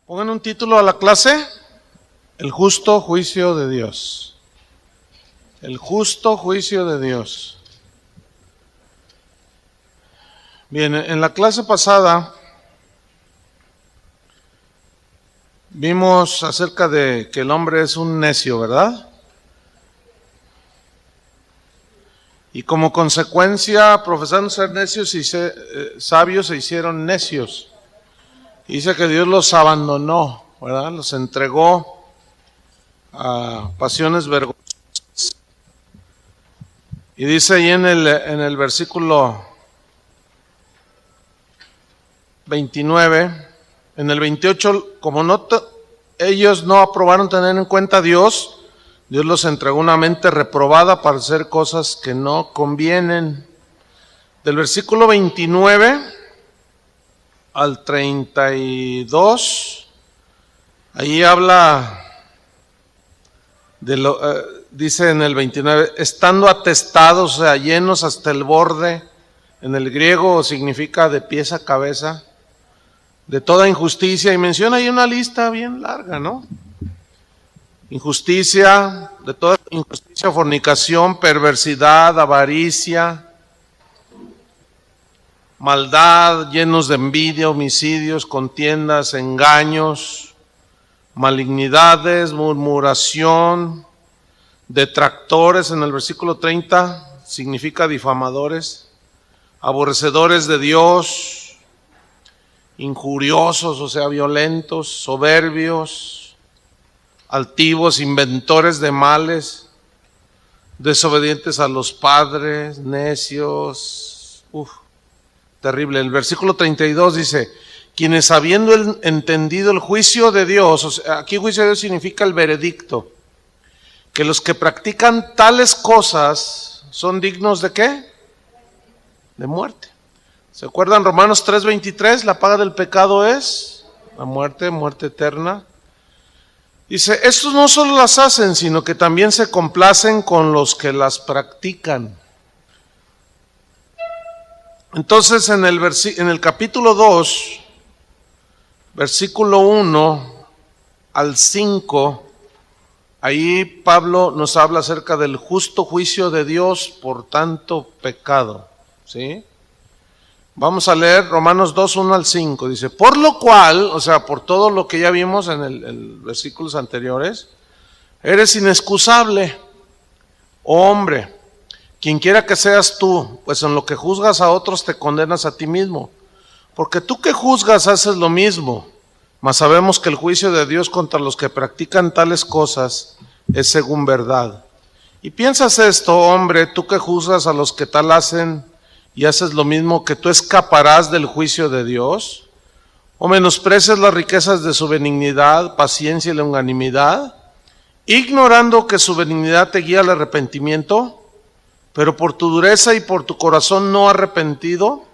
Pongan un título a la clase: El justo juicio de Dios. El justo juicio de Dios. Bien, en la clase pasada vimos acerca de que el hombre es un necio, ¿verdad? Y como consecuencia, profesando ser necios y sabios, se hicieron necios. Y dice que Dios los abandonó, ¿verdad? Los entregó a pasiones vergonzosas. Y dice ahí en el versículo 29, en el 28, como ellos no aprobaron tener en cuenta a Dios, Dios los entregó una mente reprobada para hacer cosas que no convienen. Del versículo 29 al 32, ahí habla de dice en el 29, estando atestados, o sea, llenos hasta el borde. En el griego significa de pies a cabeza, de toda injusticia, y menciona ahí una lista bien larga, ¿no? Injusticia, de toda injusticia, fornicación, perversidad, avaricia, maldad, llenos de envidia, homicidios, contiendas, engaños, malignidades, murmuración, detractores. En el versículo 30 significa difamadores, aborrecedores de Dios, injuriosos, o sea, violentos, soberbios, altivos, inventores de males, desobedientes a los padres, necios. Terrible. El versículo 32 dice, quienes habiendo entendido el juicio de Dios, o sea, aquí juicio de Dios significa el veredicto, que los que practican tales cosas son dignos ¿de qué? De muerte. ¿Se acuerdan Romanos 3:23? La paga del pecado es la muerte, muerte eterna. Dice, estos no solo las hacen, sino que también se complacen con los que las practican. Entonces en el capítulo 2, versículo 1 al 5, ahí Pablo nos habla acerca del justo juicio de Dios por tanto pecado, ¿sí? Vamos a leer Romanos 2, 1 al 5. Dice, por lo cual, o sea, por todo lo que ya vimos en el versículos anteriores, eres inexcusable, oh hombre, quien quiera que seas tú, pues en lo que juzgas a otros te condenas a ti mismo. Porque tú que juzgas haces lo mismo, mas sabemos que el juicio de Dios contra los que practican tales cosas es según verdad. Y piensas esto, hombre, tú que juzgas a los que tal hacen y haces lo mismo, que tú escaparás del juicio de Dios, o menosprecias las riquezas de su benignidad, paciencia y longanimidad, ignorando que su benignidad te guía al arrepentimiento, pero por tu dureza y por tu corazón no arrepentido,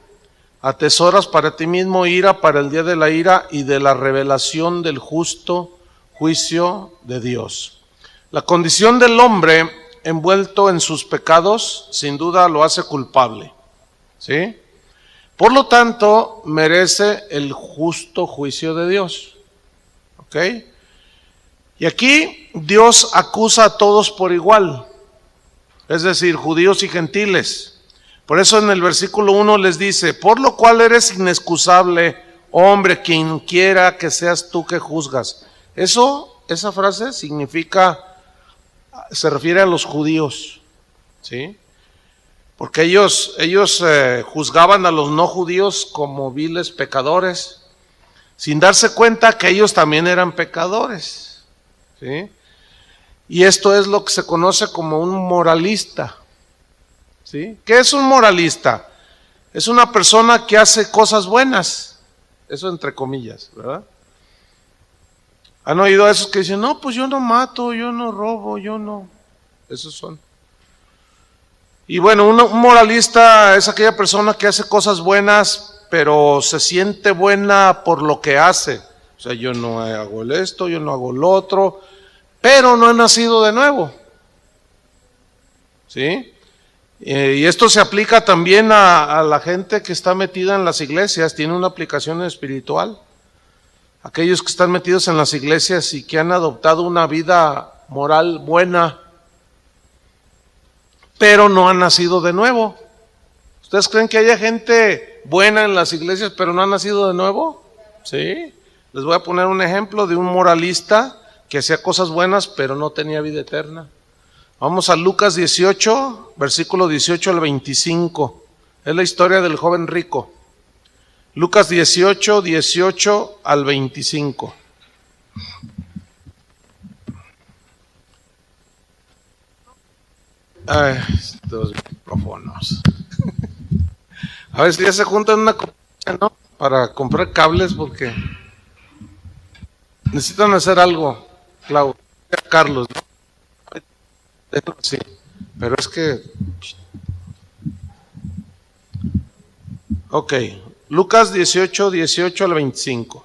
atesoras para ti mismo ira para el día de la ira y de la revelación del justo juicio de Dios. La condición del hombre envuelto en sus pecados, sin duda lo hace culpable, ¿sí? Por lo tanto, merece el justo juicio de Dios. ¿Ok? Y aquí Dios acusa a todos por igual, es decir, judíos y gentiles. Por eso en el versículo 1 les dice, por lo cual eres inexcusable, hombre, quien quiera que seas tú que juzgas. Esa frase significa, se refiere a los judíos, ¿sí? Porque ellos juzgaban a los no judíos como viles pecadores, sin darse cuenta que ellos también eran pecadores, ¿sí? Y esto es lo que se conoce como un moralista, ¿sí? ¿Qué es un moralista? Es una persona que hace cosas buenas, eso entre comillas, ¿verdad? ¿Han oído a esos que dicen, no, pues yo no mato, yo no robo, yo no? Esos son. Y bueno, un moralista es aquella persona que hace cosas buenas, pero se siente buena por lo que hace. O sea, yo no hago esto, yo no hago lo otro, pero no he nacido de nuevo, ¿sí? Y esto se aplica también a la gente que está metida en las iglesias, tiene una aplicación espiritual. aquellos que están metidos en las iglesias y que han adoptado una vida moral buena, pero no han nacido de nuevo. ¿Ustedes creen que haya gente buena en las iglesias, pero no han nacido de nuevo? Sí. Les voy a poner un ejemplo de un moralista que hacía cosas buenas, pero no tenía vida eterna. Vamos a Lucas 18, versículo 18 al 25. Es la historia del joven rico. Lucas 18, 18 al 25. Ay, estos micrófonos. A ver si ya se juntan una compañía, ¿no? Para comprar cables, porque necesitan hacer algo, Clau, Carlos, ¿no? Sí, pero es que... Ok, Lucas 18, 18 al 25.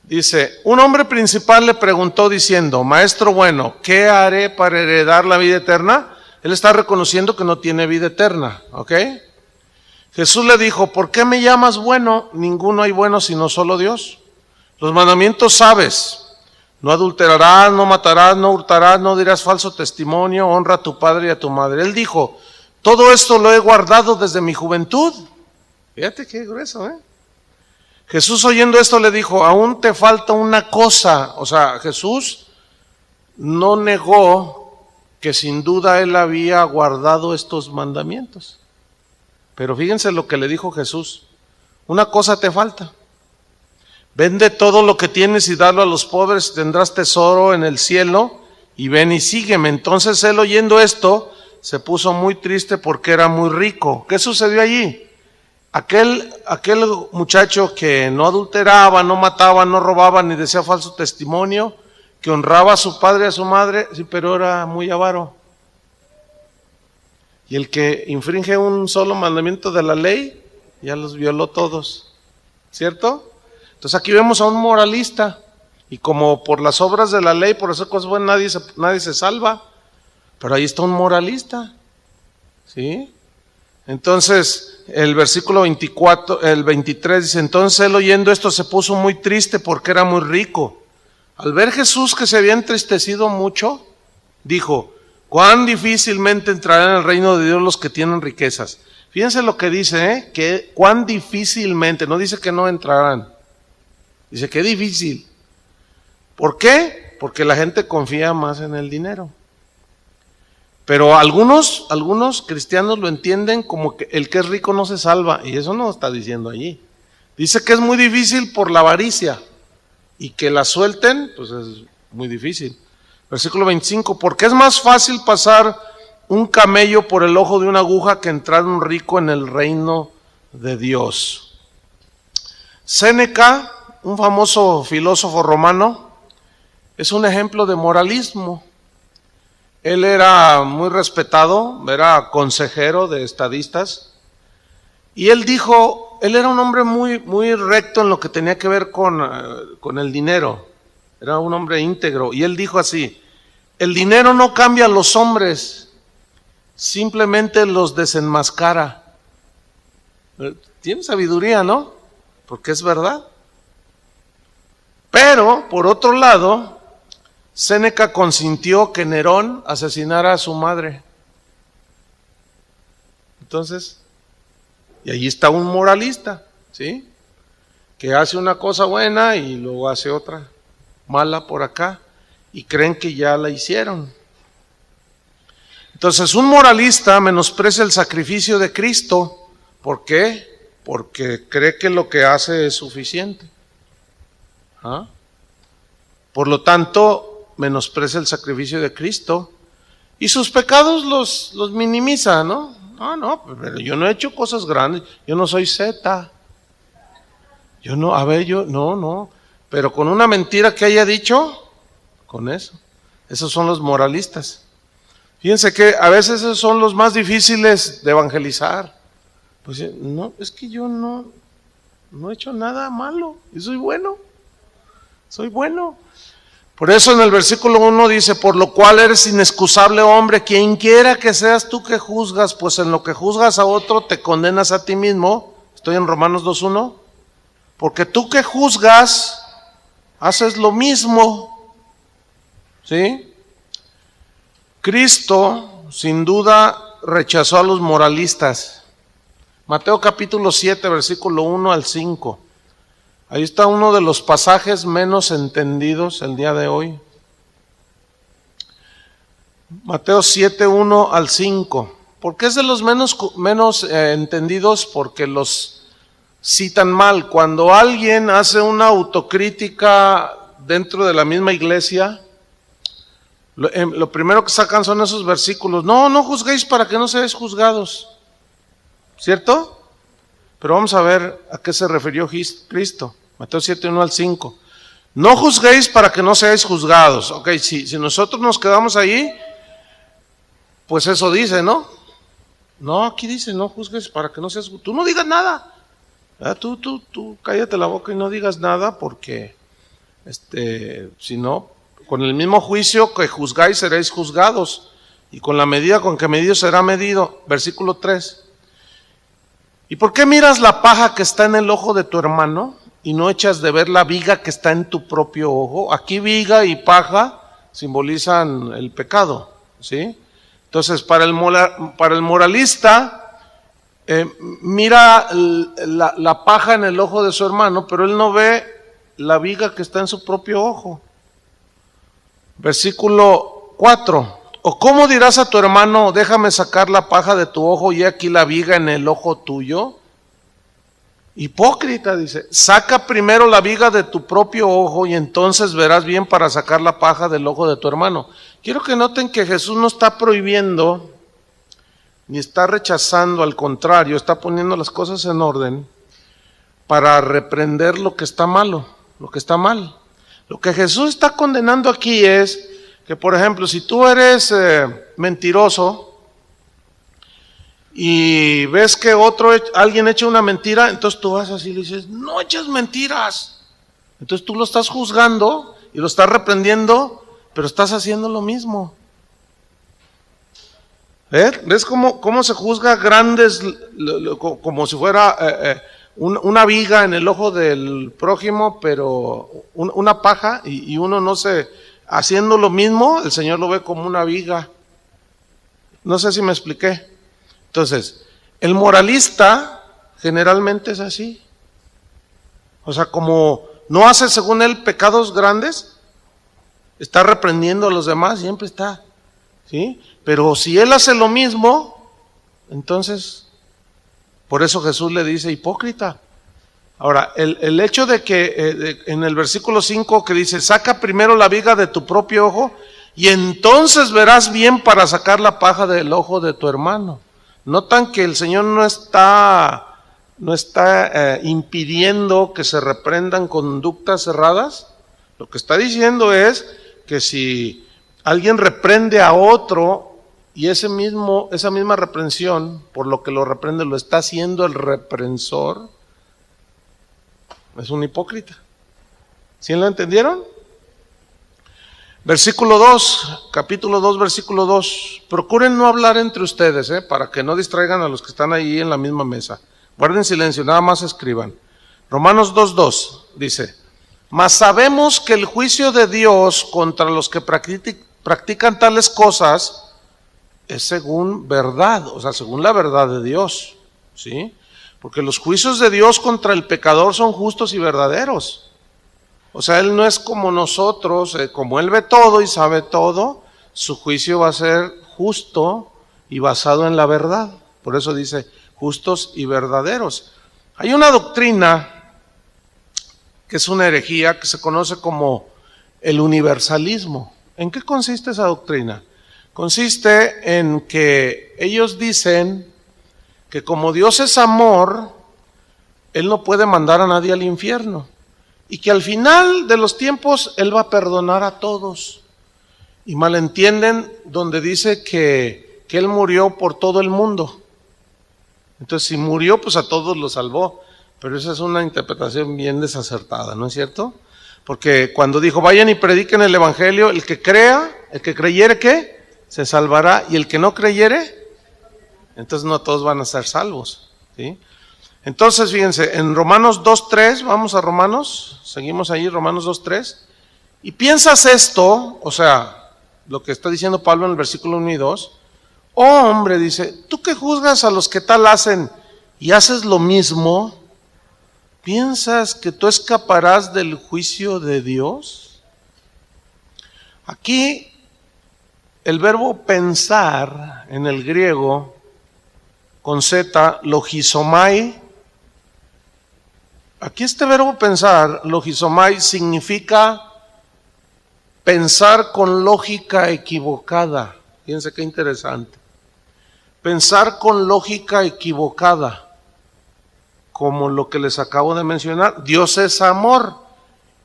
Dice, un hombre principal le preguntó diciendo, maestro bueno, ¿qué haré para heredar la vida eterna? Él está reconociendo que no tiene vida eterna, ¿ok? Jesús le dijo, ¿por qué me llamas bueno? Ninguno hay bueno sino solo Dios. Los mandamientos sabes, no adulterarás, no matarás, no hurtarás, no dirás falso testimonio, honra a tu padre y a tu madre. Él dijo, todo esto lo he guardado desde mi juventud. Fíjate qué grueso, ¿eh? Jesús oyendo esto le dijo, aún te falta una cosa. O sea, Jesús no negó que sin duda él había guardado estos mandamientos. Pero fíjense lo que le dijo Jesús, una cosa te falta. Vende todo lo que tienes y dalo a los pobres, tendrás tesoro en el cielo, y ven y sígueme. Entonces él oyendo esto, se puso muy triste porque era muy rico. ¿Qué sucedió allí? Aquel muchacho que no adulteraba, no mataba, no robaba, ni decía falso testimonio, que honraba a su padre y a su madre, sí, pero era muy avaro. Y el que infringe un solo mandamiento de la ley, ya los violó todos, ¿cierto? Entonces aquí vemos a un moralista, y como por las obras de la ley, por hacer cosas buenas, nadie se salva, pero ahí está un moralista, ¿sí? Entonces, el versículo 24, el 23 dice, entonces él oyendo esto se puso muy triste porque era muy rico. Al ver Jesús que se había entristecido mucho, dijo, cuán difícilmente entrarán en el reino de Dios los que tienen riquezas. Fíjense lo que dice, que cuán difícilmente, no dice que no entrarán, dice que difícil. ¿Por qué? Porque la gente confía más en el dinero. Pero algunos cristianos lo entienden como que el que es rico no se salva, y eso no está diciendo allí. Dice que es muy difícil por la avaricia, y que la suelten, pues es muy difícil. Versículo 25, porque es más fácil pasar un camello por el ojo de una aguja que entrar un rico en el reino de Dios. Séneca, un famoso filósofo romano, es un ejemplo de moralismo. Él era muy respetado, era consejero de estadistas, y él dijo, él era un hombre muy recto en lo que tenía que ver con el dinero, era un hombre íntegro, y él dijo así, el dinero no cambia a los hombres, simplemente los desenmascara. Tiene sabiduría, ¿no? Porque es verdad. Pero, por otro lado, Séneca consintió que Nerón asesinara a su madre. Entonces, y allí está un moralista, ¿sí? Que hace una cosa buena y luego hace otra mala por acá y creen que ya la hicieron. Entonces, un moralista menosprecia el sacrificio de Cristo. ¿Por qué? Porque cree que lo que hace es suficiente. ¿Ah? Por lo tanto, menosprecia el sacrificio de Cristo y sus pecados los minimiza, ¿no? No, pero yo no he hecho cosas grandes, yo no soy zeta. No, pero con una mentira que haya dicho, con eso. Esos son los moralistas. Fíjense que a veces esos son los más difíciles de evangelizar. Pues no, es que yo no he hecho nada malo, y soy bueno. Por eso en el versículo 1 dice, por lo cual eres inexcusable hombre, quien quiera que seas tú que juzgas, pues en lo que juzgas a otro te condenas a ti mismo. Estoy en Romanos 2:1. Porque tú que juzgas, haces lo mismo, ¿sí? Cristo, sin duda, rechazó a los moralistas. Mateo capítulo 7, versículo 1 al 5. Ahí está uno de los pasajes menos entendidos el día de hoy. Mateo 7, 1 al 5. ¿Por qué es de los menos entendidos? Porque los citan mal. Cuando alguien hace una autocrítica dentro de la misma iglesia, lo primero que sacan son esos versículos. No juzguéis para que no seáis juzgados. ¿Cierto? Pero vamos a ver a qué se refirió Cristo. Mateo 7, 1 al 5. No juzguéis para que no seáis juzgados. Ok, si nosotros nos quedamos ahí, pues eso dice, ¿no? No, aquí dice, no juzgues para que no seas juzgado. Tú no digas nada. Tú cállate la boca y no digas nada porque, si no, con el mismo juicio que juzgáis seréis juzgados. Y con la medida con que medís será medido. Versículo 3. ¿Y por qué miras la paja que está en el ojo de tu hermano y no echas de ver la viga que está en tu propio ojo? Aquí viga y paja simbolizan el pecado, ¿sí? Entonces, para el moralista, mira la paja en el ojo de su hermano, pero él no ve la viga que está en su propio ojo. Versículo 4. ¿O cómo dirás a tu hermano, déjame sacar la paja de tu ojo y aquí la viga en el ojo tuyo? Hipócrita, dice, saca primero la viga de tu propio ojo y entonces verás bien para sacar la paja del ojo de tu hermano. Quiero que noten que Jesús no está prohibiendo ni está rechazando, al contrario, está poniendo las cosas en orden para reprender lo que está malo, lo que está mal. Lo que Jesús está condenando aquí es que, por ejemplo, si tú eres mentiroso y ves que alguien echa una mentira, entonces tú vas así y le dices, no eches mentiras. Entonces tú lo estás juzgando y lo estás reprendiendo, pero estás haciendo lo mismo. ¿Ves cómo se juzga grandes, como si fuera una viga en el ojo del prójimo, pero una paja, y uno no se... Haciendo lo mismo, el Señor lo ve como una viga. No sé si me expliqué. Entonces, el moralista generalmente es así. O sea, como no hace según él pecados grandes, está reprendiendo a los demás, siempre está. ¿Sí? Pero si él hace lo mismo, entonces, por eso Jesús le dice hipócrita. Ahora, el hecho de que en el versículo 5 que dice, saca primero la viga de tu propio ojo y entonces verás bien para sacar la paja del ojo de tu hermano. Notan que el Señor no está impidiendo que se reprendan conductas erradas. Lo que está diciendo es que si alguien reprende a otro y esa misma reprensión, por lo que lo reprende, lo está haciendo el reprensor, es un hipócrita. ¿Sí lo entendieron? Versículo 2, capítulo 2, versículo 2. Procuren no hablar entre ustedes, para que no distraigan a los que están ahí en la misma mesa. Guarden silencio, nada más escriban. Romanos 2:2 dice, mas sabemos que el juicio de Dios contra los que practican tales cosas es según verdad, o sea, según la verdad de Dios, ¿sí? Porque los juicios de Dios contra el pecador son justos y verdaderos. O sea, Él no es como nosotros, como Él ve todo y sabe todo, su juicio va a ser justo y basado en la verdad. Por eso dice, justos y verdaderos. Hay una doctrina que es una herejía que se conoce como el universalismo. ¿En qué consiste esa doctrina? Consiste en que ellos dicen que como Dios es amor, Él no puede mandar a nadie al infierno. Y que al final de los tiempos Él va a perdonar a todos. Y malentienden donde dice que Él murió por todo el mundo. Entonces si murió, pues a todos los salvó. Pero esa es una interpretación bien desacertada, ¿no es cierto? Porque cuando dijo, vayan y prediquen el evangelio, el que creyere, ¿qué? Se salvará. Y el que no creyere, entonces no todos van a ser salvos, ¿sí? Entonces, fíjense, en Romanos 2:3, vamos a Romanos, seguimos ahí, Romanos 2:3, y piensas esto, o sea, lo que está diciendo Pablo en el versículo 1 y 2, oh hombre, dice, tú que juzgas a los que tal hacen y haces lo mismo, ¿piensas que tú escaparás del juicio de Dios? Aquí el verbo pensar en el griego con Z, logizomai. Aquí este verbo pensar, logizomai, significa pensar con lógica equivocada. Fíjense qué interesante. Pensar con lógica equivocada, como lo que les acabo de mencionar. Dios es amor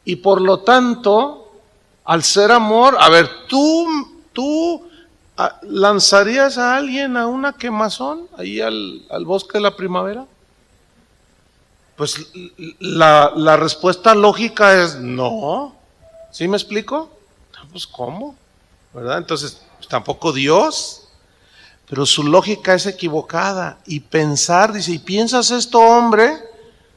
y por lo tanto, al ser amor, a ver, tú ¿lanzarías a alguien a una quemazón ahí al bosque de la primavera? Pues la respuesta lógica es no. ¿Sí me explico? Pues ¿cómo? ¿Verdad? Entonces, pues, tampoco Dios, pero su lógica es equivocada. Y pensar, dice, y piensas esto, hombre,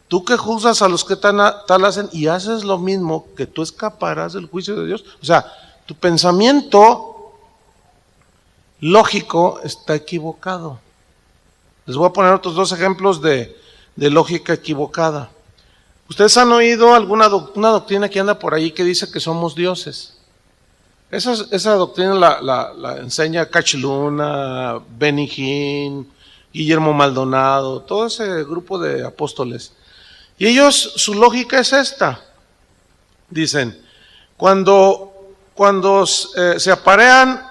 tú que juzgas a los que tal hacen y haces lo mismo, que tú escaparás del juicio de Dios. O sea, tu pensamiento lógico está equivocado. Les voy a poner otros dos ejemplos de lógica equivocada. Ustedes han oído una doctrina que anda por ahí que dice que somos dioses. Esa doctrina la enseña Cachluna, Benny Hinn, Guillermo Maldonado, todo ese grupo de apóstoles. Y ellos, su lógica es esta. Dicen, cuando se aparean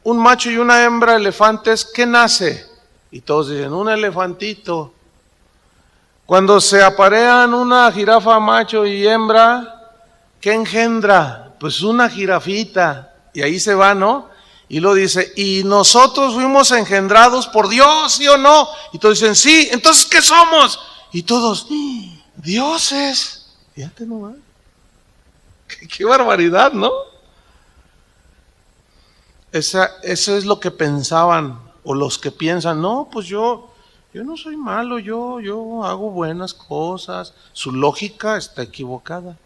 un macho y una hembra elefantes, ¿qué nace? Y todos dicen, un elefantito. Cuando se aparean una jirafa macho y hembra, ¿qué engendra? Pues una jirafita. Y ahí se va, ¿no? Y lo dice, y nosotros fuimos engendrados por Dios, ¿sí o no? Y todos dicen, sí, entonces ¿qué somos? Y todos, dioses. Fíjate nomás. Qué barbaridad, ¿no? Eso es lo que pensaban, o los que piensan, no, pues yo no soy malo, yo hago buenas cosas. Su lógica está equivocada.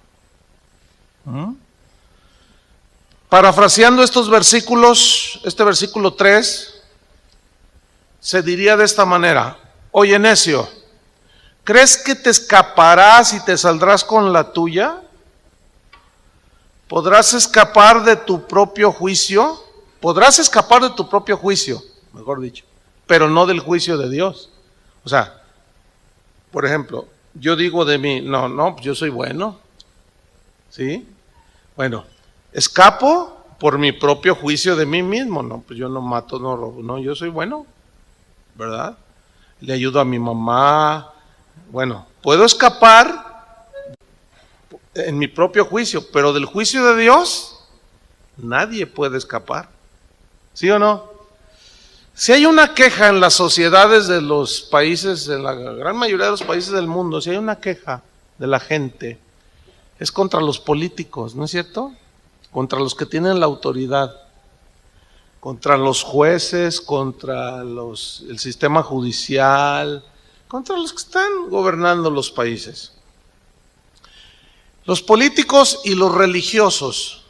Parafraseando estos versículos, este versículo 3, se diría de esta manera, oye necio, ¿crees que te escaparás y te saldrás con la tuya? ¿Podrás escapar de tu propio juicio? Podrás escapar de tu propio juicio, mejor dicho, pero no del juicio de Dios. O sea, por ejemplo, yo digo de mí, no, yo soy bueno, ¿sí? Bueno, escapo por mi propio juicio de mí mismo, no, pues yo no mato, no robo, no, yo soy bueno, ¿verdad? Le ayudo a mi mamá, bueno, puedo escapar en mi propio juicio, pero del juicio de Dios, nadie puede escapar, ¿sí o no? Si hay una queja en las sociedades de los países, en la gran mayoría de los países del mundo, si hay una queja de la gente, es contra los políticos, ¿no es cierto? Contra los que tienen la autoridad, contra los jueces, contra el sistema judicial, contra los que están gobernando los países. Los políticos y los religiosos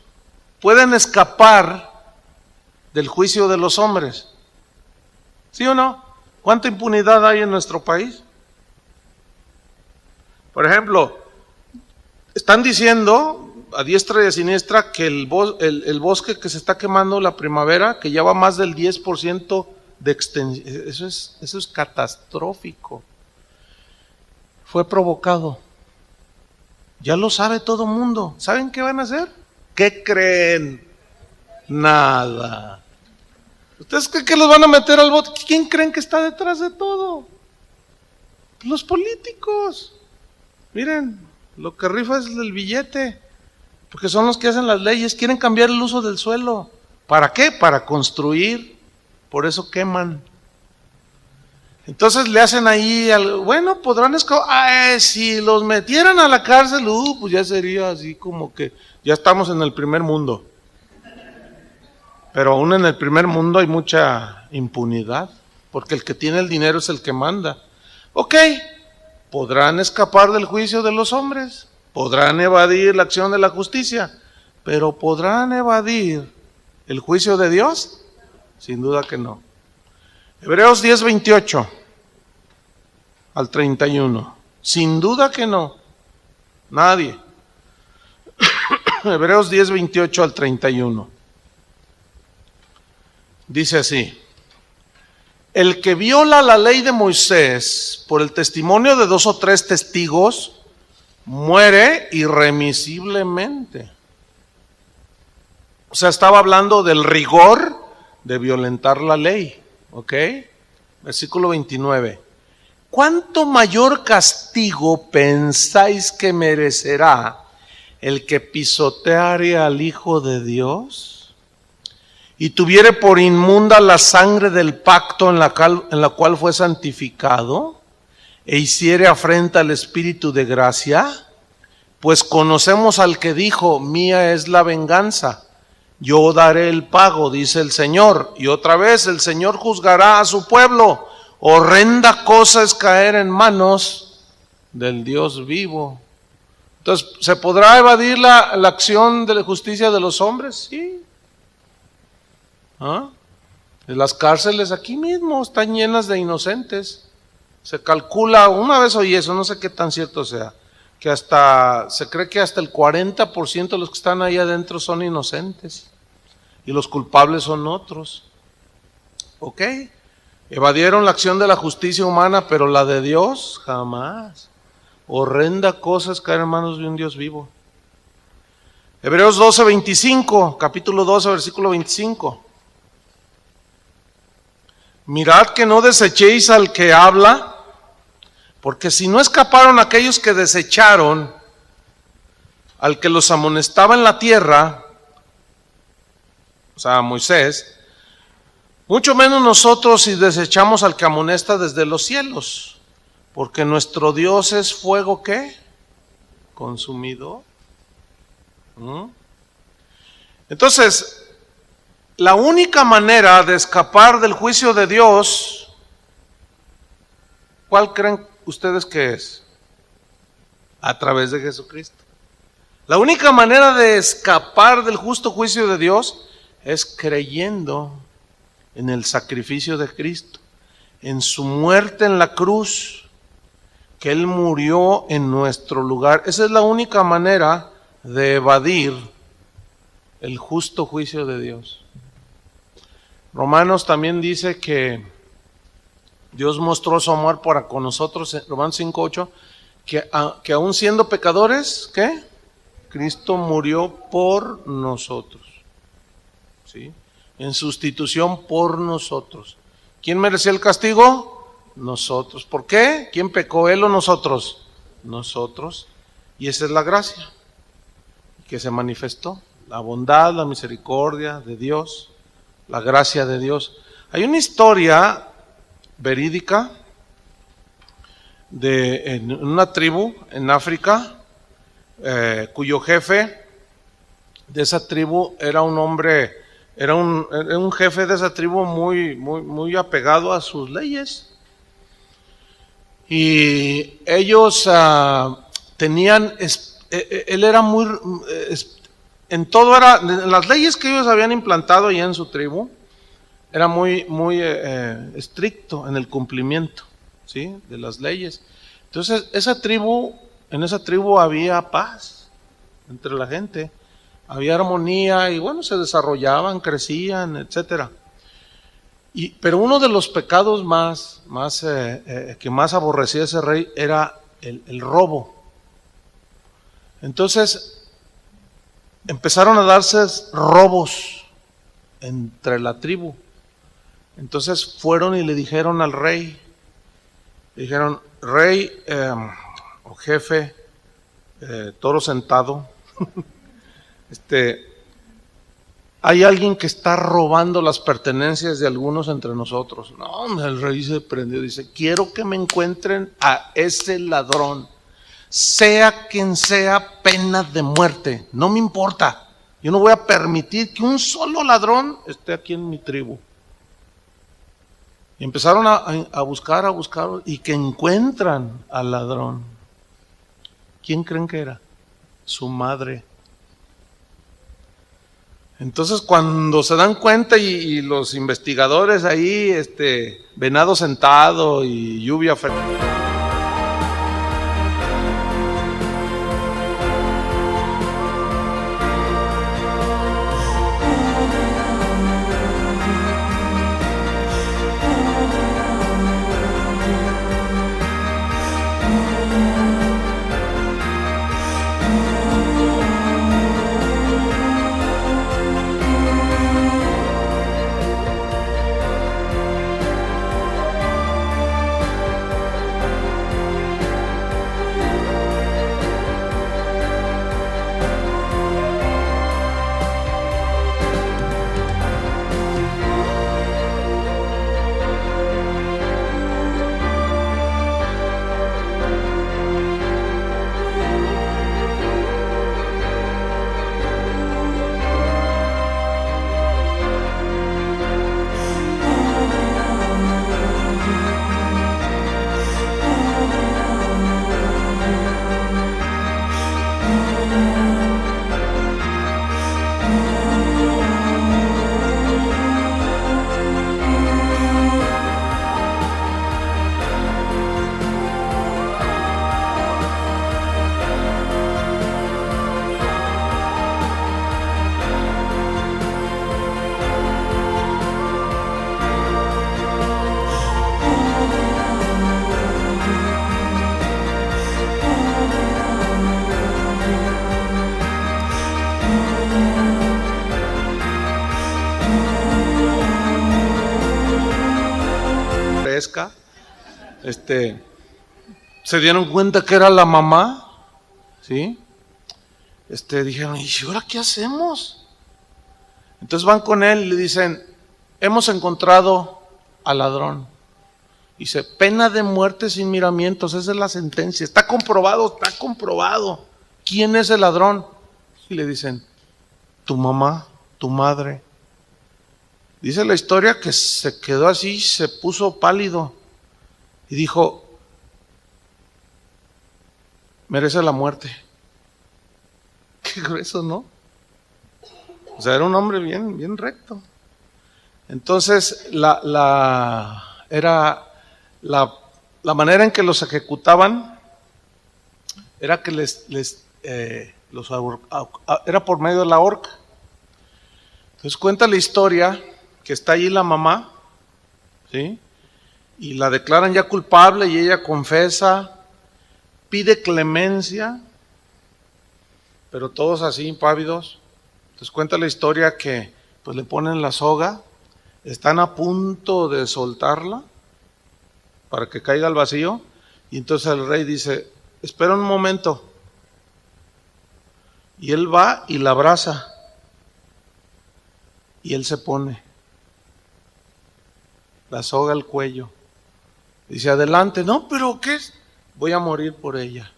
pueden escapar del juicio de los hombres. ¿Sí o no? ¿Cuánta impunidad hay en nuestro país? Por ejemplo, están diciendo a diestra y a siniestra que el bosque que se está quemando, la primavera, que ya va más del 10% de extensión, eso es catastrófico. Fue provocado. Ya lo sabe todo mundo. ¿Saben qué van a hacer? ¿Qué creen? Nada. ¿Ustedes creen que los van a meter al bote? ¿Quién creen que está detrás de todo? Los políticos. Miren, lo que rifa es el billete, porque son los que hacen las leyes, quieren cambiar el uso del suelo. ¿Para qué? Para construir, por eso queman. Entonces le hacen ahí, bueno, podrán escapar, si los metieran a la cárcel, pues ya sería así como que ya estamos en el primer mundo. Pero aún en el primer mundo hay mucha impunidad, porque el que tiene el dinero es el que manda. Ok, podrán escapar del juicio de los hombres, podrán evadir la acción de la justicia, pero ¿podrán evadir el juicio de Dios? Sin duda que no. Hebreos 10:28 al 31. Sin duda que no. Nadie. Hebreos 10:28 al 31. Dice así: el que viola la ley de Moisés por el testimonio de 2 o 3 testigos, muere irremisiblemente. O sea, estaba hablando del rigor de violentar la ley. ¿Ok? Versículo 29. ¿Cuánto mayor castigo pensáis que merecerá el que pisoteare al Hijo de Dios y tuviere por inmunda la sangre del pacto en la cual fue santificado e hiciere afrenta al Espíritu de gracia? Pues conocemos al que dijo: mía es la venganza, yo daré el pago, dice el Señor. Y otra vez el Señor juzgará a su pueblo. Horrenda cosa es caer en manos del Dios vivo. Entonces, ¿se podrá evadir la acción de la justicia de los hombres? Sí. Las cárceles aquí mismo están llenas de inocentes. Se calcula, una vez oí eso, no sé qué tan cierto sea, que se cree que hasta el 40% de los que están ahí adentro son inocentes y los culpables son otros. ¿Ok? Evadieron la acción de la justicia humana, pero la de Dios jamás. Horrenda cosa es caer en manos de un Dios vivo. Hebreos 12:25, capítulo 12, versículo 25. Mirad que no desechéis al que habla, porque si no escaparon aquellos que desecharon al que los amonestaba en la tierra, o sea, Moisés, mucho menos nosotros si desechamos al que amonesta desde los cielos. Porque nuestro Dios es fuego, ¿qué? Consumidor. Entonces, la única manera de escapar del juicio de Dios, ¿cuál creen ustedes que es? A través de Jesucristo. La única manera de escapar del justo juicio de Dios es creyendo en el sacrificio de Cristo, en su muerte en la cruz, que Él murió en nuestro lugar. Esa es la única manera de evadir el justo juicio de Dios. Romanos también dice que Dios mostró su amor para con nosotros, Romanos 5:8, que aún siendo pecadores, ¿qué? Cristo murió por nosotros. ¿Sí? En sustitución por nosotros. ¿Quién merecía el castigo? Nosotros. ¿Por qué? ¿Quién pecó, él o nosotros? Nosotros. Y esa es la gracia que se manifestó. La bondad, la misericordia de Dios, la gracia de Dios. Hay una historia verídica en una tribu en África, cuyo jefe de esa tribu era un hombre, era un jefe de esa tribu muy apegado a sus leyes. Y ellos tenían, él era muy, en todo era, en las leyes que ellos habían implantado ya en su tribu, era muy estricto en el cumplimiento, ¿sí?, de las leyes. Entonces, en esa tribu había paz entre la gente, había armonía y bueno, se desarrollaban, crecían, etcétera. Pero uno de los pecados que más aborrecía ese rey era el robo. Entonces empezaron a darse robos entre la tribu. Entonces fueron y le dijeron al rey, rey o jefe, toro sentado, hay alguien que está robando las pertenencias de algunos entre nosotros. No, el rey se prendió, dice: quiero que me encuentren a ese ladrón, sea quien sea, pena de muerte, no me importa. Yo no voy a permitir que un solo ladrón esté aquí en mi tribu. Y empezaron a buscar, y que encuentran al ladrón. ¿Quién creen que era? Su madre. Entonces cuando se dan cuenta y los investigadores ahí, venado sentado y lluvia fresca, se dieron cuenta que era la mamá, ¿sí? Dijeron, ¿y ahora qué hacemos? Entonces van con él y le dicen, hemos encontrado al ladrón. Dice, pena de muerte sin miramientos, esa es la sentencia, está comprobado. ¿Quién es el ladrón? Y le dicen, tu mamá, tu madre. Dice la historia que se quedó así, se puso pálido y dijo, merece la muerte. Qué grueso, ¿no? O sea, era un hombre bien recto. Entonces, era la manera en que los ejecutaban era que era por medio de la horca. Entonces cuenta la historia que está allí la mamá, ¿sí? Y la declaran ya culpable y ella confesa, pide clemencia, pero todos así impávidos. Entonces cuenta la historia que pues le ponen la soga, están a punto de soltarla para que caiga al vacío, y entonces el rey dice, espera un momento, y él va y la abraza, y él se pone la soga al cuello, dice, adelante, no, pero ¿qué es? Voy a morir por ella,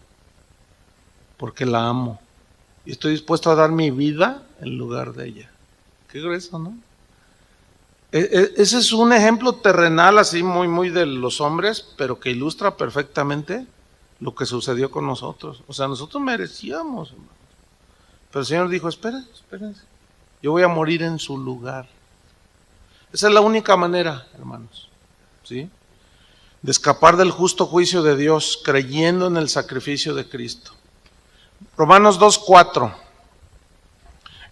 porque la amo, y estoy dispuesto a dar mi vida en lugar de ella. Qué grueso, ¿no? Ese es un ejemplo terrenal así muy de los hombres, pero que ilustra perfectamente lo que sucedió con nosotros. O sea, nosotros merecíamos, hermanos. Pero el Señor dijo, espérense, yo voy a morir en su lugar. Esa es la única manera, hermanos, ¿sí?, de escapar del justo juicio de Dios, creyendo en el sacrificio de Cristo. Romanos 2:4.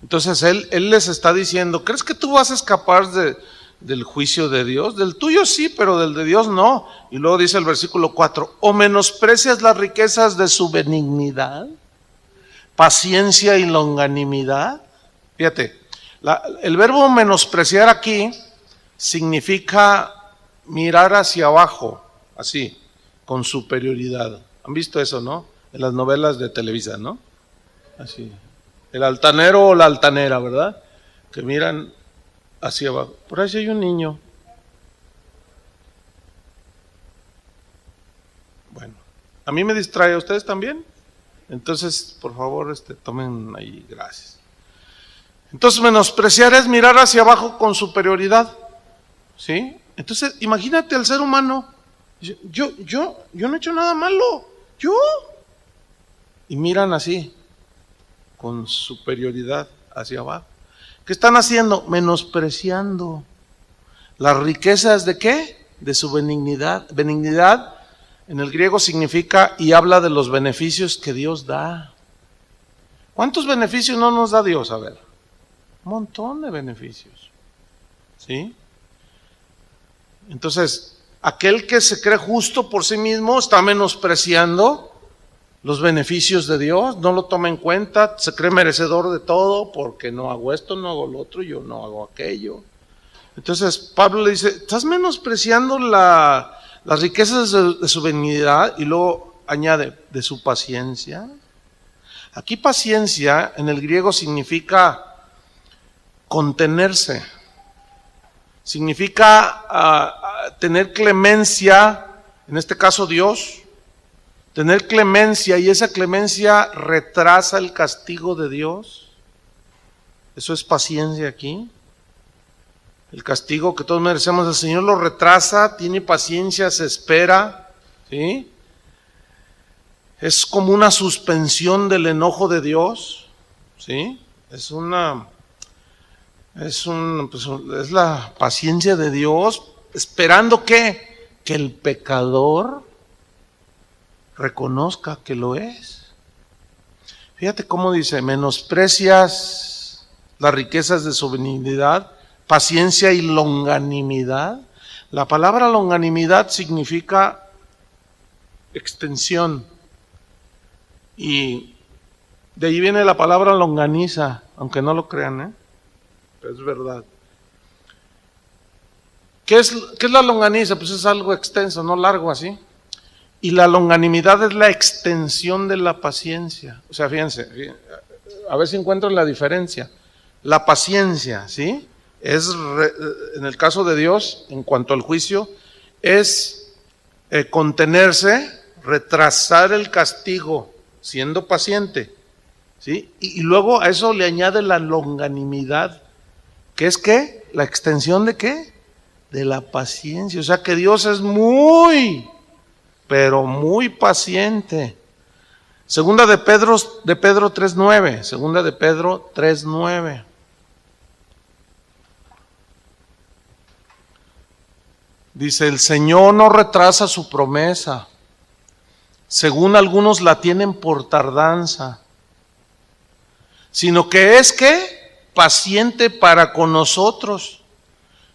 Entonces él les está diciendo, ¿crees que tú vas a escapar del juicio de Dios? Del tuyo sí, pero del de Dios no. Y luego dice el versículo 4, ¿o menosprecias las riquezas de su benignidad, paciencia y longanimidad? Fíjate, el verbo menospreciar aquí significa mirar hacia abajo, así, con superioridad. ¿Han visto eso, no? En las novelas de Televisa, ¿no? Así. El altanero o la altanera, ¿verdad? Que miran hacia abajo. Por ahí sí hay un niño. Bueno, a mí me distrae, ¿a ustedes también? Entonces, por favor, tomen ahí, gracias. Entonces, menospreciar es mirar hacia abajo con superioridad, ¿sí? Entonces, imagínate al ser humano, yo no he hecho nada malo, yo. Y miran así, con superioridad hacia abajo. ¿Qué están haciendo? Menospreciando las riquezas ¿de qué? De su benignidad. Benignidad en el griego significa y habla de los beneficios que Dios da. ¿Cuántos beneficios no nos da Dios? A ver, un montón de beneficios. ¿Sí? Entonces, aquel que se cree justo por sí mismo está menospreciando los beneficios de Dios, no lo toma en cuenta, se cree merecedor de todo porque no hago esto, no hago lo otro, yo no hago aquello. Entonces Pablo le dice, estás menospreciando las riquezas de su benignidad, y luego añade, de su paciencia. Aquí paciencia en el griego significa contenerse, significa tener clemencia, en este caso Dios, tener clemencia, y esa clemencia retrasa el castigo de Dios. Eso es paciencia aquí. El castigo que todos merecemos, el Señor lo retrasa, tiene paciencia, se espera, ¿sí? Es como una suspensión del enojo de Dios, ¿sí? Es la paciencia de Dios, esperando que el pecador reconozca que lo es. Fíjate cómo dice, menosprecias las riquezas de su benignidad, paciencia y longanimidad. La palabra longanimidad significa extensión, y de ahí viene la palabra longaniza, aunque no lo crean, pero es verdad. ¿Qué es la longaniza? Pues es algo extenso, no largo así. Y la longanimidad es la extensión de la paciencia. O sea, fíjense, a ver si encuentro la diferencia. La paciencia, ¿sí? En el caso de Dios, en cuanto al juicio, es contenerse, retrasar el castigo, siendo paciente, ¿sí? Y luego a eso le añade la longanimidad, que es ¿qué? La extensión ¿de qué? De la paciencia. O sea que Dios es pero muy paciente. Segunda de Pedro 3:9, segunda de Pedro 3:9. Dice, el Señor no retrasa su promesa, según algunos la tienen por tardanza, sino que es paciente para con nosotros,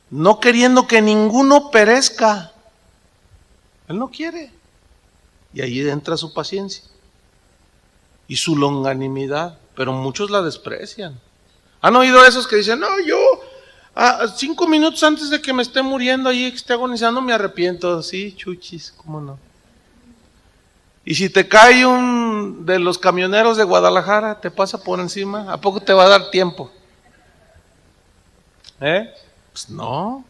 no queriendo que ninguno perezca. Él no quiere. Y ahí entra su paciencia y su longanimidad, pero muchos la desprecian. ¿Han oído esos que dicen, no, yo 5 minutos antes de que me esté muriendo, ahí que esté agonizando, me arrepiento? Sí, chuchis, ¿cómo no? Y si te cae un de los camioneros de Guadalajara, te pasa por encima, ¿a poco te va a dar tiempo? Pues no,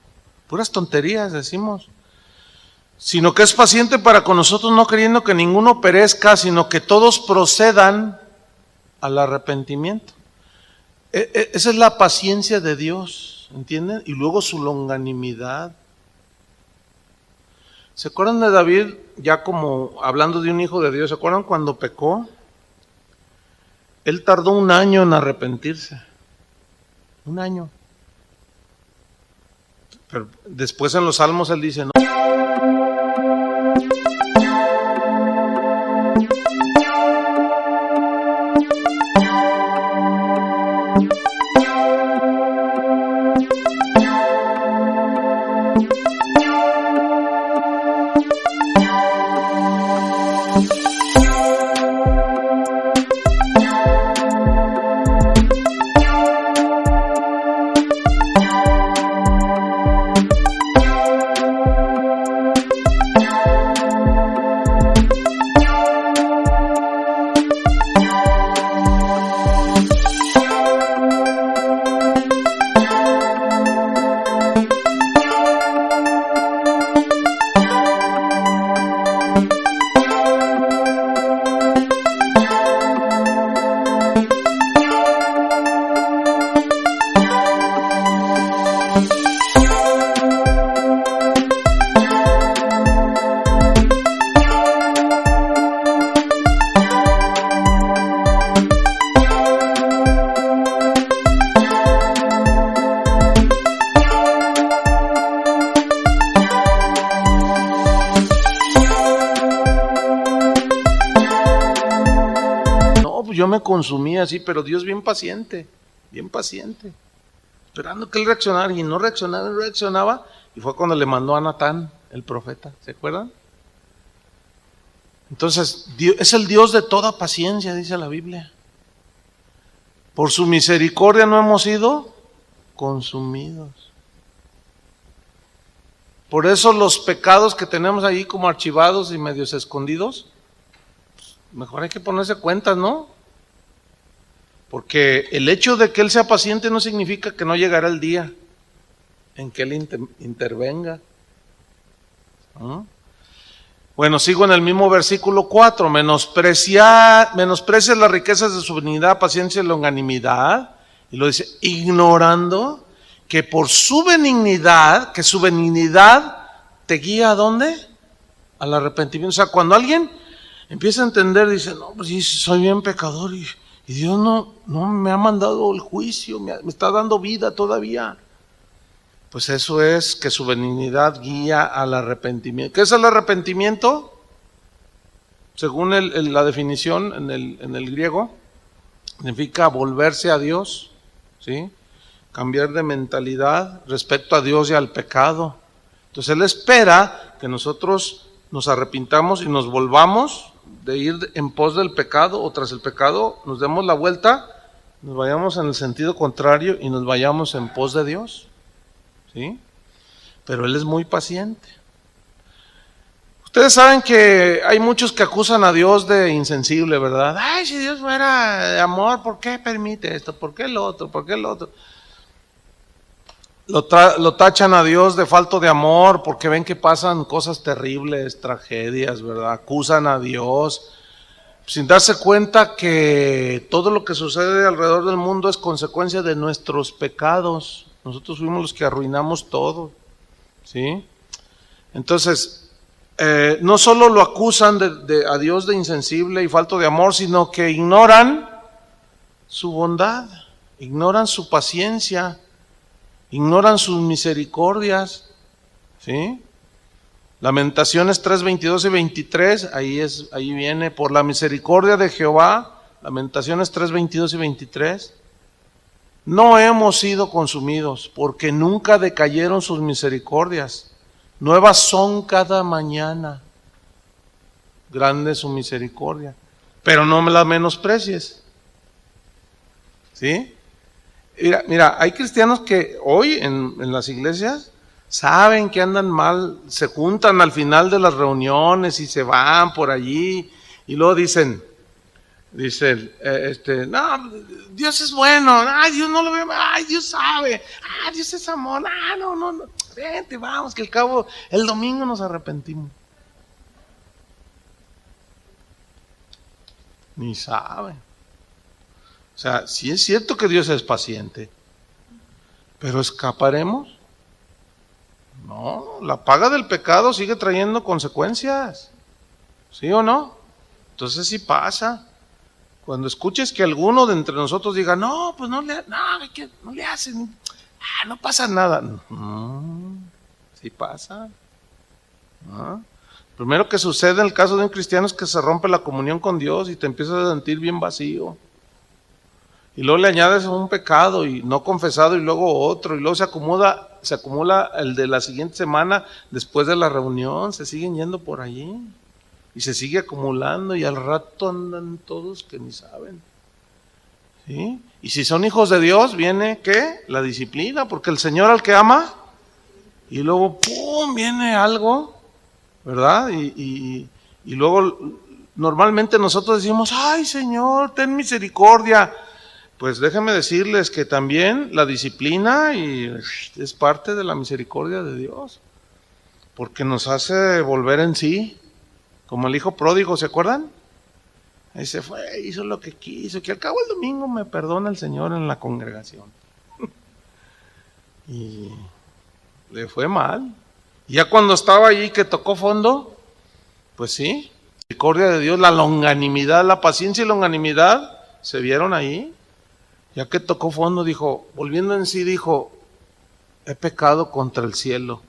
puras tonterías decimos. Sino que es paciente para con nosotros, no queriendo que ninguno perezca, sino que todos procedan al arrepentimiento. Esa es la paciencia de Dios, ¿entienden? Y luego su longanimidad. ¿Se acuerdan de David, ya como hablando de un hijo de Dios? ¿Se acuerdan cuando pecó? Él tardó 1 año en arrepentirse. 1 año. Pero después en los Salmos él dice, no. me consumía así, pero Dios bien paciente, esperando que él reaccionara, y no reaccionaba, y fue cuando le mandó a Natán, el profeta, ¿se acuerdan? Entonces, Dios es el Dios de toda paciencia, dice la Biblia. Por su misericordia no hemos sido consumidos. Por eso los pecados que tenemos ahí como archivados y medios escondidos, mejor hay que ponerse cuentas, ¿no? Porque el hecho de que Él sea paciente no significa que no llegará el día en que Él intervenga. ¿No? Bueno, sigo en el mismo versículo 4. Menosprecia las riquezas de su benignidad, paciencia y longanimidad. Y lo dice, ignorando que por su benignidad, que su benignidad te guía ¿a dónde? Al arrepentimiento. O sea, cuando alguien empieza a entender, dice, no, pues sí, soy bien pecador y Dios no me ha mandado el juicio, me está dando vida todavía. Pues eso es que su benignidad guía al arrepentimiento. ¿Qué es el arrepentimiento? Según la definición en el griego, significa volverse a Dios, ¿sí? Cambiar de mentalidad respecto a Dios y al pecado. Entonces Él espera que nosotros nos arrepintamos y nos volvamos de ir en pos del pecado, o tras el pecado nos demos la vuelta, nos vayamos en el sentido contrario y nos vayamos en pos de Dios, ¿sí? Pero Él es muy paciente. Ustedes saben que hay muchos que acusan a Dios de insensible, ¿verdad? Ay, si Dios fuera de amor, ¿por qué permite esto? ¿Por qué lo otro? ¿Por qué lo otro? Lo tachan a Dios de falto de amor porque ven que pasan cosas terribles, tragedias, ¿verdad? Acusan a Dios sin darse cuenta que todo lo que sucede alrededor del mundo es consecuencia de nuestros pecados. Nosotros fuimos los que arruinamos todo, ¿sí? Entonces, no solo lo acusan a Dios de insensible y falto de amor, sino que ignoran su bondad, ignoran su paciencia, ignoran sus misericordias, ¿sí? Lamentaciones 3, 22 y 23, ahí viene, por la misericordia de Jehová, Lamentaciones 3, 22 y 23, no hemos sido consumidos, porque nunca decayeron sus misericordias, nuevas son cada mañana, grande es su misericordia, pero no me la menosprecies, ¿sí? Mira, hay cristianos que hoy en las iglesias saben que andan mal, se juntan al final de las reuniones y se van por allí y luego dicen, no, Dios es bueno, ay, Dios no lo ve, ay, Dios sabe, ay, Dios es amor, no, vente, vamos, que al cabo el domingo nos arrepentimos. Ni saben. O sea, sí es cierto que Dios es paciente, pero ¿escaparemos? No, la paga del pecado sigue trayendo consecuencias, ¿sí o no? Entonces sí pasa. Cuando escuches que alguno de entre nosotros diga, no, pues no le hacen, no pasa nada. Sí pasa. ¿No? Primero que sucede en el caso de un cristiano es que se rompe la comunión con Dios y te empiezas a sentir bien vacío. Y luego le añades un pecado y no confesado y luego otro, y luego se acumula el de la siguiente semana después de la reunión, se siguen yendo por allí y se sigue acumulando y al rato andan todos que ni saben, ¿sí? Y si son hijos de Dios viene ¿qué? La disciplina, porque el Señor al que ama y luego ¡pum! Viene algo, ¿verdad? Y luego normalmente nosotros decimos, ay Señor, ten misericordia. Pues déjenme decirles que también la disciplina es parte de la misericordia de Dios, porque nos hace volver en sí, como el hijo pródigo, ¿se acuerdan? Ahí se fue, hizo lo que quiso, que al cabo el domingo me perdona el Señor en la congregación. Y le fue mal. Y ya cuando estaba allí que tocó fondo, pues sí, la misericordia de Dios, la longanimidad, la paciencia y longanimidad se vieron ahí. Ya que tocó fondo, dijo, volviendo en sí, dijo, he pecado contra el cielo,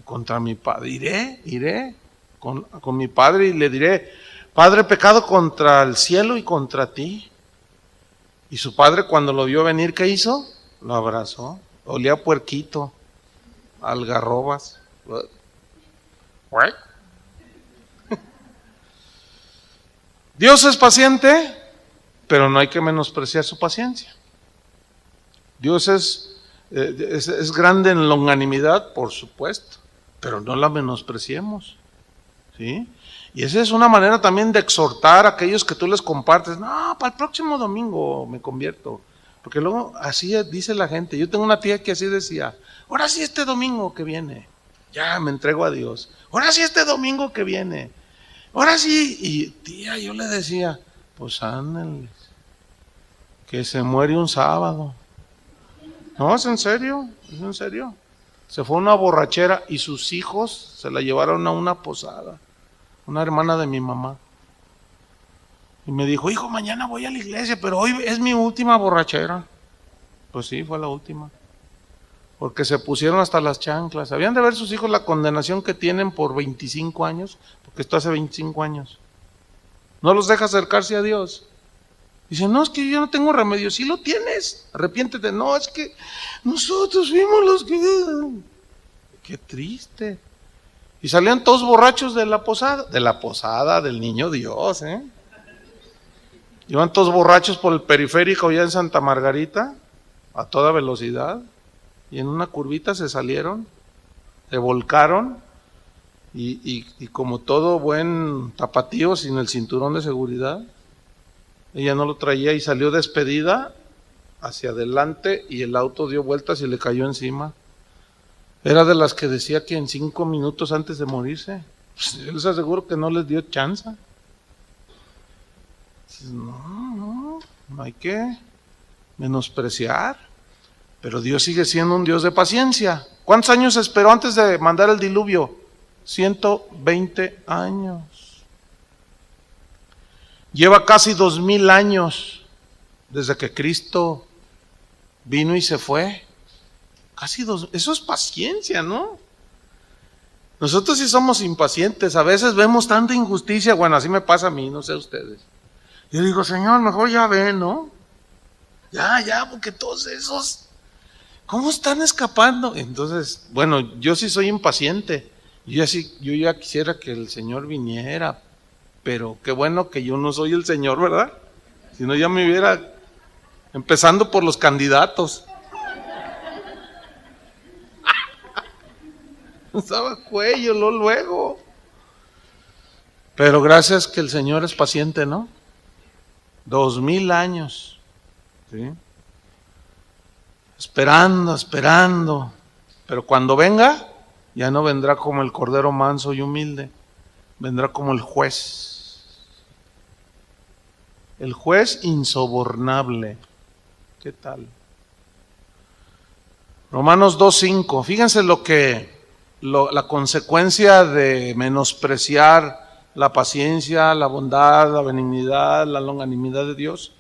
contra mi Padre. Iré con mi Padre y le diré, Padre, he pecado contra el cielo y contra ti. Y su padre, cuando lo vio venir, ¿qué hizo? Lo abrazó. Olía a puerquito, algarrobas. Dios es paciente, pero no hay que menospreciar su paciencia. Dios es grande en longanimidad, por supuesto, pero no la menospreciemos, ¿sí? Y esa es una manera también de exhortar a aquellos que tú les compartes. No, para el próximo domingo me convierto. Porque luego así dice la gente. Yo tengo una tía que así decía: ahora sí este domingo que viene, ya me entrego a Dios. Ahora sí este domingo que viene, ahora sí. Y tía, yo le decía: pues ándale, que se muere un sábado. No, es en serio, es en serio. Se fue a una borrachera y sus hijos se la llevaron a una posada. Una hermana de mi mamá. Y me dijo: hijo, mañana voy a la iglesia, pero hoy es mi última borrachera. Pues sí, fue la última. Porque se pusieron hasta las chanclas. Habían de ver sus hijos la condenación que tienen por 25 años, porque esto hace 25 años. No los deja acercarse a Dios. Dice: no, es que yo no tengo remedio. Sí lo tienes, arrepiéntete. No, es que nosotros fuimos los que... Qué triste. Y salían todos borrachos de la posada del niño Dios, Iban todos borrachos por el periférico allá en Santa Margarita, a toda velocidad, y en una curvita se salieron, se volcaron, y como todo buen tapatío sin el cinturón de seguridad, ella no lo traía y salió despedida hacia adelante y el auto dio vueltas y le cayó encima. Era de las que decía que en 5 minutos antes de morirse. Pues yo les aseguro que no les dio chance. No hay que menospreciar. Pero Dios sigue siendo un Dios de paciencia. ¿Cuántos años esperó antes de mandar el diluvio? 120 años. Lleva casi 2000 años desde que Cristo vino y se fue. Casi eso es paciencia, ¿no? Nosotros sí somos impacientes, a veces vemos tanta injusticia. Bueno, así me pasa a mí, no sé ustedes. Yo digo: Señor, mejor ya ven, ¿no? Ya, porque todos esos, ¿cómo están escapando? Entonces, bueno, yo sí soy impaciente. Yo ya quisiera que el Señor viniera, pero qué bueno que yo no soy el Señor, ¿verdad? Si no, ya me hubiera, empezando por los candidatos. Estaba cuello luego. Pero gracias que el Señor es paciente, ¿no? 2000 años, ¿sí? Esperando. Pero cuando venga, ya no vendrá como el cordero manso y humilde, vendrá como el juez. El juez insobornable. ¿Qué tal? Romanos 2:5. Fíjense la consecuencia de menospreciar la paciencia, la bondad, la benignidad, la longanimidad de Dios.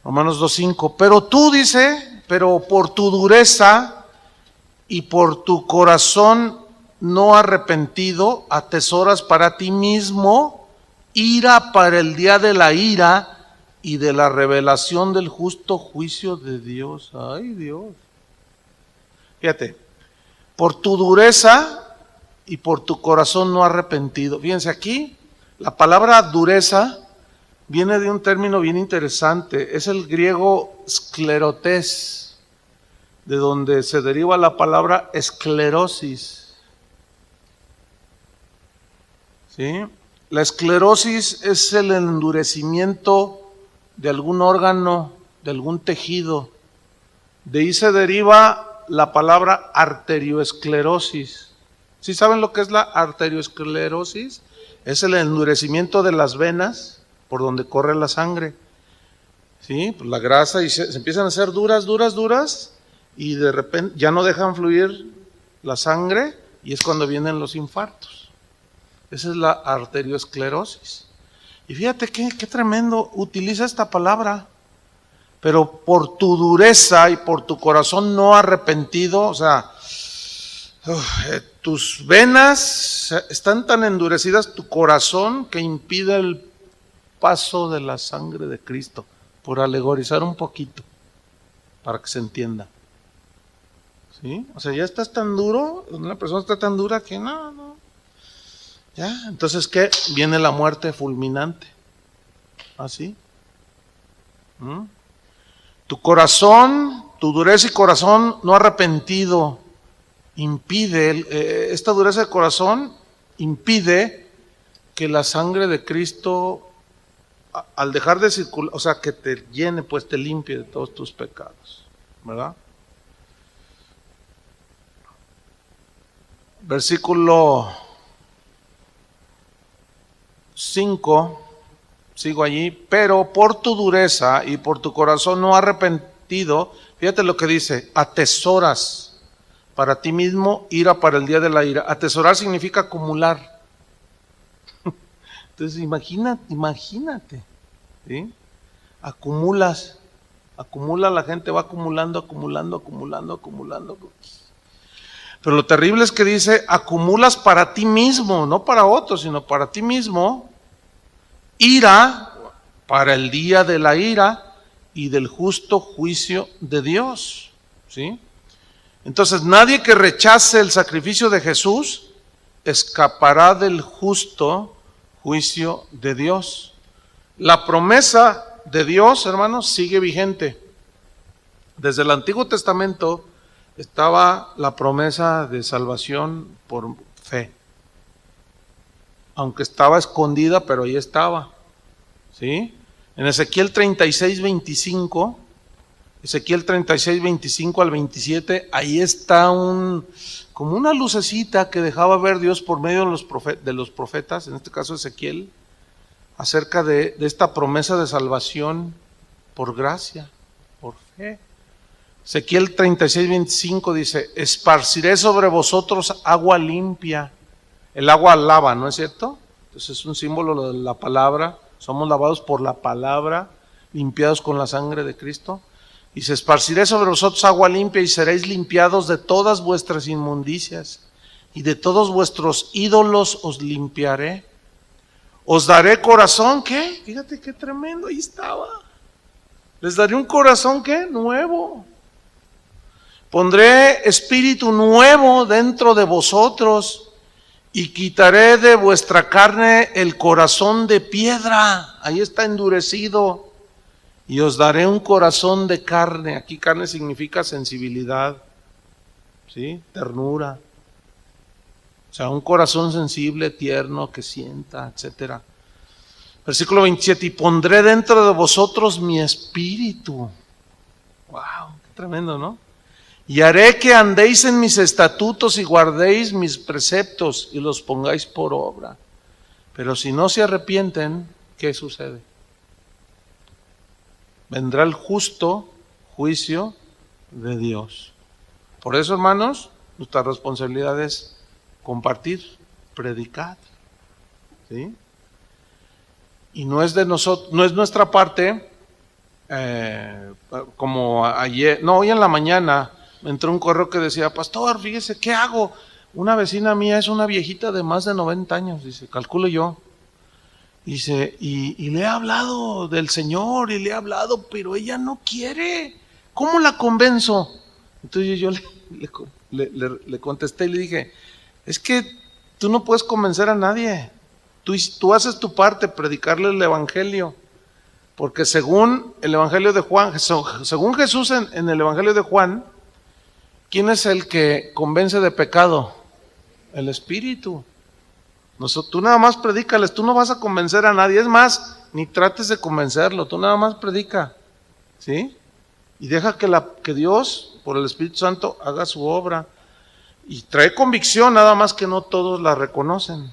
Romanos 2:5. Pero tú, dice, pero por tu dureza y por tu corazón no arrepentido, atesoras para ti mismo ira para el día de la ira y de la revelación del justo juicio de Dios. Ay, Dios. Fíjate, por tu dureza y por tu corazón no arrepentido. Fíjense aquí, la palabra dureza viene de un término bien interesante. Es el griego sclerotes, de donde se deriva la palabra esclerosis. ¿Sí? La esclerosis es el endurecimiento de algún órgano, de algún tejido. De ahí se deriva la palabra arterioesclerosis. ¿Sí saben lo que es la arterioesclerosis? Es el endurecimiento de las venas por donde corre la sangre. ¿Sí? Pues la grasa y se empiezan a hacer duras y de repente ya no dejan fluir la sangre y es cuando vienen los infartos. Esa es la arterioesclerosis. Y fíjate qué tremendo, utiliza esta palabra. Pero por tu dureza y por tu corazón no arrepentido, o sea, tus venas están tan endurecidas, tu corazón, que impide el paso de la sangre de Cristo. por alegorizar un poquito, para que se entienda. ¿Sí? O sea, ya estás tan duro, una persona está tan dura que no. Ya, entonces, ¿qué? Viene la muerte fulminante. ¿Así? Tu corazón, tu dureza y corazón no arrepentido impide, esta dureza de corazón impide que la sangre de Cristo, al dejar de circular, o sea, que te llene, pues te limpie de todos tus pecados, ¿verdad? Versículo 5, sigo allí, pero por tu dureza y por tu corazón no arrepentido, fíjate lo que dice, atesoras para ti mismo ira para el día de la ira. Atesorar significa acumular. Entonces imagínate, ¿sí? Acumula, la gente va acumulando. Pero lo terrible es que dice, acumulas para ti mismo, no para otros, sino para ti mismo, ira para el día de la ira y del justo juicio de Dios, ¿sí? Entonces, nadie que rechace el sacrificio de Jesús escapará del justo juicio de Dios. La promesa de Dios, hermanos, sigue vigente. Desde el Antiguo Testamento estaba la promesa de salvación por fe. Aunque estaba escondida, pero ahí estaba. ¿Sí? En Ezequiel 36:25, Ezequiel 36:25 al 27, ahí está como una lucecita que dejaba ver Dios por medio de los profetas, en este caso Ezequiel, acerca de esta promesa de salvación por gracia, por fe. Ezequiel 36:25 dice, esparciré sobre vosotros agua limpia. El agua lava, ¿no es cierto? Entonces es un símbolo de la palabra. Somos lavados por la palabra, limpiados con la sangre de Cristo. Y se esparciré sobre vosotros agua limpia y seréis limpiados de todas vuestras inmundicias. Y de todos vuestros ídolos os limpiaré. Os daré corazón, ¿qué? Fíjate qué tremendo, ahí estaba. Les daré un corazón, ¿qué? Nuevo. Pondré espíritu nuevo dentro de vosotros y quitaré de vuestra carne el corazón de piedra. Ahí está endurecido. Y os daré un corazón de carne. Aquí carne significa sensibilidad, ¿sí? Ternura. O sea, un corazón sensible, tierno, que sienta, etcétera. Versículo 27, y pondré dentro de vosotros mi espíritu. Wow, qué tremendo, ¿no? Y haré que andéis en mis estatutos y guardéis mis preceptos y los pongáis por obra. Pero si no se arrepienten, ¿qué sucede? Vendrá el justo juicio de Dios. Por eso, hermanos, nuestra responsabilidad es compartir, predicar, ¿sí? Y no es de nosotros, no es nuestra parte, como ayer, no, hoy en la mañana me entró un correo que decía, pastor, fíjese, ¿qué hago? Una vecina mía es una viejita de más de 90 años, dice, calculo yo. Dice, y le he hablado del Señor, y le he hablado, pero ella no quiere. ¿Cómo la convenzo? Entonces yo le contesté y le dije, es que tú no puedes convencer a nadie. Tú haces tu parte, predicarle el Evangelio. Porque según el Evangelio de Juan, según Jesús en el Evangelio de Juan, ¿quién es el que convence de pecado? El Espíritu. Tú nada más predícales, tú no vas a convencer a nadie, es más, ni trates de convencerlo, tú nada más predica, ¿sí? Y deja que Dios, por el Espíritu Santo, haga su obra. Y trae convicción, nada más que no todos la reconocen.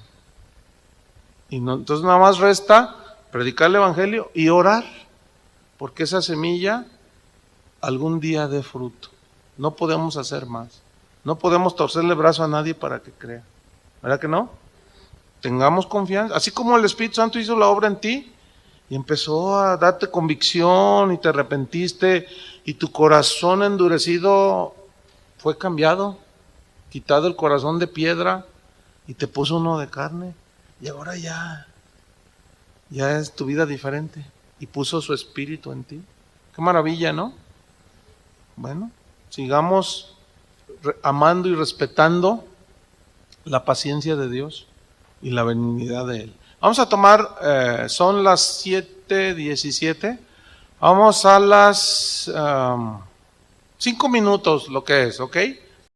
Y no, entonces nada más resta predicar el Evangelio y orar, porque esa semilla algún día dé fruto. No podemos hacer más. No podemos torcerle el brazo a nadie para que crea. ¿Verdad que no? Tengamos confianza, así como el Espíritu Santo hizo la obra en ti y empezó a darte convicción y te arrepentiste y tu corazón endurecido fue cambiado, quitado el corazón de piedra y te puso uno de carne y ahora ya es tu vida diferente. y puso su espíritu en ti. Qué maravilla, ¿no? Bueno, sigamos amando y respetando la paciencia de Dios y la benignidad de Él. Vamos a tomar, son las 7:17. Vamos a las 5 minutos, lo que es, ¿ok?